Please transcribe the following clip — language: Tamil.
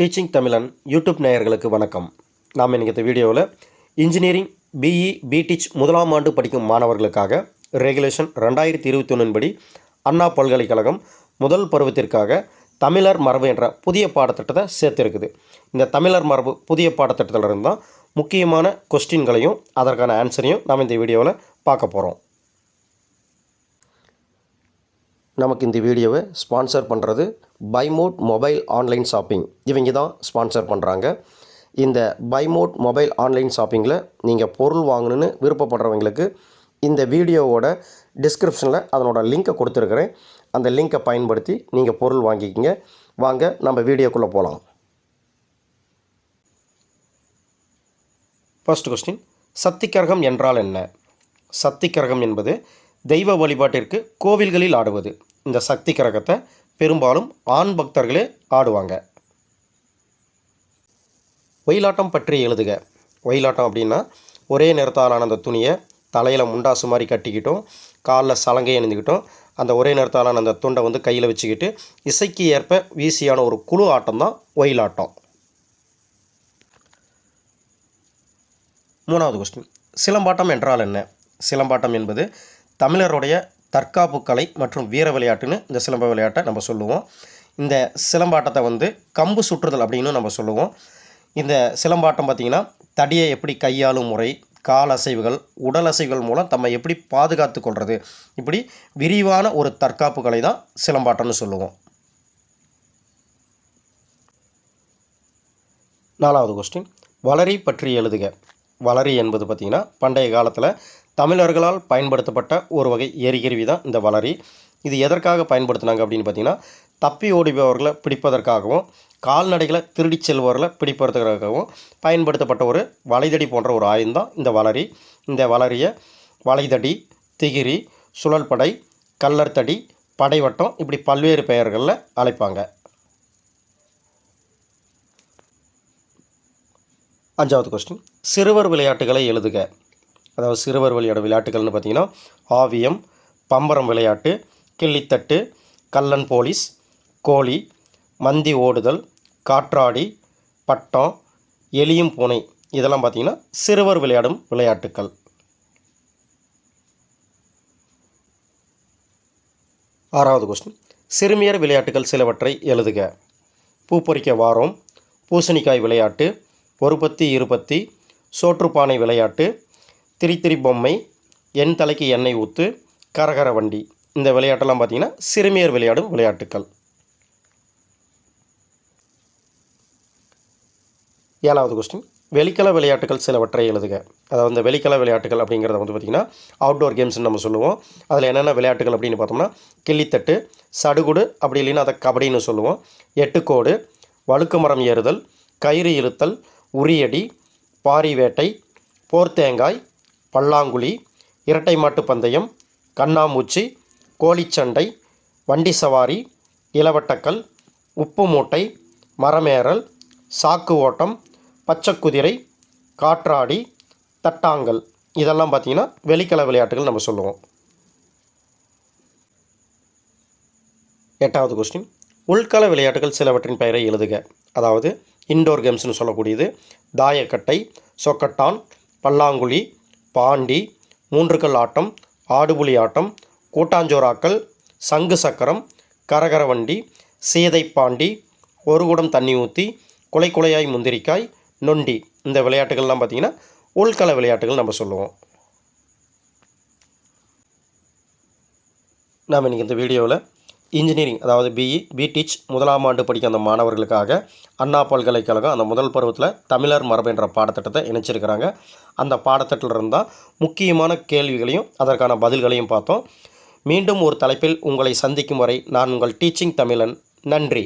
டீச்சிங் தமிழன் யூடியூப் நேயர்களுக்கு வணக்கம். நாம் இன்றைக்கி இந்த வீடியோவில் இன்ஜினியரிங் பிஇ பிடீச் முதலாம் ஆண்டு படிக்கும் மாணவர்களுக்காக ரெகுலேஷன் 2021 படி அண்ணா பல்கலைக்கழகம் முதல் பருவத்திற்காக தமிழர் மரபு என்ற புதிய பாடத்திட்டத்தை சேர்த்திருக்குது. இந்த தமிழர் மரபு புதிய பாடத்திட்டத்திலிருந்து தான் முக்கியமான கொஸ்டின்களையும் அதற்கான ஆன்சரையும் நாம் இந்த வீடியோவில் பார்க்க போகிறோம். நமக்கு இந்த வீடியோவை ஸ்பான்சர் பண்ணுறது பைமோட் மொபைல் ஆன்லைன் ஷாப்பிங். இவங்க தான் ஸ்பான்சர் பண்ணுறாங்க. இந்த பைமோட் மொபைல் ஆன்லைன் ஷாப்பிங்கில் நீங்கள் பொருள் வாங்கணுன்னு விருப்பப்படுறவங்களுக்கு இந்த வீடியோவோட டிஸ்கிரிப்ஷனில் அதனோட லிங்க்கை கொடுத்துருக்குறேன். அந்த லிங்க்கை பயன்படுத்தி நீங்கள் பொருள் வாங்கிக்கிங்க. வாங்க நம்ம வீடியோக்குள்ளே போகலாம். ஃபர்ஸ்ட் கொஸ்டின், சத்திக்கரகம் என்றால் என்ன? சத்திக்கரகம் என்பது தெய்வ வழிபாட்டிற்கு கோவில்களில் ஆடுவது. இந்த சக்தி கரகத்தை பெரும்பாலும் ஆண் பக்தர்களே ஆடுவாங்க. ஒயிலாட்டம் பற்றி எழுதுக. ஒயிலாட்டம் அப்படின்னா ஒரே நிறத்தாலான அந்த துணியை தலையில் முண்டாசு மாதிரி கட்டிக்கிட்டோம், காலில் சலங்கை அணிந்துக்கிட்டோம், அந்த ஒரே நிறத்தாலான அந்த துண்டை கையில் வச்சுக்கிட்டு இசைக்கு ஏற்ப வீசியான ஒரு குழு ஆட்டம் தான் ஒயிலாட்டம். மூணாவது கொஸ்டின், சிலம்பாட்டம் என்றால் என்ன? சிலம்பாட்டம் என்பது தமிழருடைய தற்காப்பு கலை மற்றும் வீர விளையாட்டுன்னு இந்த சிலம்ப விளையாட்டை நம்ம சொல்லுவோம். இந்த சிலம்பாட்டத்தை கம்பு சுற்றுதல் அப்படின்னு நம்ம சொல்லுவோம். இந்த சிலம்பாட்டம் பார்த்திங்கன்னா தடியை எப்படி கையாளும் முறை, கால் அசைவுகள், உடல் அசைவுகள் மூலம் தம்மை எப்படி பாதுகாத்து கொள்வது, இப்படி விரிவான ஒரு தற்காப்பு கலை தான் சிலம்பாட்டம்னு சொல்லுவோம். நாலாவது கொஸ்டின், வளரி பற்றி எழுதுக. வளரி என்பது பார்த்திங்கன்னா பண்டைய காலத்தில் தமிழர்களால் பயன்படுத்தப்பட்ட ஒரு வகை எரிகருவி தான் இந்த வளரி. இது எதற்காக பயன்படுத்தினாங்க அப்படின்னு பார்த்திங்கன்னா தப்பி ஓடிபவர்களை பிடிப்பதற்காகவும் கால்நடைகளை திருடி செல்பவர்களை பிடிப்பதற்காகவும் பயன்படுத்தப்பட்ட ஒரு வளைதடி போன்ற ஒரு ஆயுதம் தான் இந்த வளரி. இந்த வளரியை வளைதடி, திகிரி, சுழல்படை, கல்லர்தடி, படைவட்டம், இப்படி பல்வேறு பெயர்களில் அழைப்பாங்க. அஞ்சாவது கொஸ்டின், சிறுவர் விளையாட்டுகளை எழுதுக. அதாவது சிறுவர் விளையாட்டுகள்னு பார்த்திங்கன்னா ஆவியம், பம்பரம் விளையாட்டு, கிள்ளித்தட்டு, கல்லன் போலீஸ், கோழி, மந்தி ஓடுதல், காற்றாடி, பட்டம், எலியும் பூனை, இதெல்லாம் பார்த்திங்கன்னா சிறுவர் விளையாடும் விளையாட்டுக்கள். ஆறாவது கொஸ்டின், சிறுமியர் விளையாட்டுகள் சிலவற்றை எழுதுக. பூப்பொறிக்க வாரம், பூசணிக்காய் விளையாட்டு, ஒருபத்தி இருபத்தி, சோற்றுப்பானை விளையாட்டு, திரித்திரி பொம்மை, என் தலைக்கு எண்ணெய் ஊற்று, கரகர வண்டி, இந்த விளையாட்டெல்லாம் பார்த்திங்கன்னா சிறுமியர் விளையாடும் விளையாட்டுக்கள். ஏழாவது கொஸ்டின், வெளிக்கல விளையாட்டுகள் சிலவற்றை எழுதுக. அதாவது இந்த வெளிக்கல விளையாட்டுகள் அப்படிங்கிறத பார்த்திங்கன்னா அவுட்டோர் கேம்ஸ்னு நம்ம சொல்லுவோம். அதில் என்னென்ன விளையாட்டுகள் அப்படின்னு பார்த்தோம்னா கிள்ளித்தட்டு, சடுகுடு, அப்படி இல்லைன்னா அதை கபடின்னு சொல்லுவோம், எட்டுக்கோடு, வழுக்கு மரம் ஏறுதல், கயிறு இழுத்தல், உரியடி, பாரி வேட்டை, போர்த்தேங்காய், பல்லாங்குழி, இரட்டை மாட்டு பந்தயம், கண்ணாமூச்சி, கோழிச்சண்டை, வண்டி சவாரி, இளவட்டக்கல், உப்பு மூட்டை, மரமேறல், சாக்கு ஓட்டம், பச்சைக்குதிரை, காற்றாடி, தட்டாங்கல், இதெல்லாம் பார்த்திங்கன்னா வெளிக்கல விளையாட்டுகள் நம்ம சொல்லுவோம். எட்டாவது கொஸ்டின், உள்கள விளையாட்டுகள் சிலவற்றின் பெயரை எழுதுக. அதாவது இன்டோர் கேம்ஸ்னு சொல்லக்கூடியது தாயக்கட்டை, சொக்கட்டான், பல்லாங்குழி, பாண்டி, மூன்றுக்கல் ஆட்டம், ஆடுபுலி ஆட்டம், கூட்டாஞ்சோறாக்கல், சங்கு சக்கரம், கரகர வண்டி, சீதை பாண்டி, ஒரு குடம் தண்ணி ஊற்றி, குலை குலையாய் முந்திரிக்காய், நொண்டி, இந்த விளையாட்டுகள்லாம் பார்த்திங்கன்னா உள்கள விளையாட்டுகள் நம்ம சொல்லுவோம். நாம் இன்றைக்கி இந்த வீடியோவில் இன்ஜினியரிங் அதாவது பிஇ பிடீச் முதலாம் ஆண்டு படிக்க அந்த மாணவர்களுக்காக அண்ணா பல்கலைக்கழகம் அந்த முதல் பருவத்தில் தமிழர் மரபு என்ற பாடத்திட்டத்தை இணைச்சிருக்கிறாங்க. அந்த பாடத்திட்டத்தில் இருந்தால் முக்கியமான கேள்விகளையும் அதற்கான பதில்களையும் பார்த்தோம். மீண்டும் ஒரு தலைப்பில் உங்களை சந்திக்கும் வரை நான் உங்கள் டீச்சிங் தமிழன். நன்றி.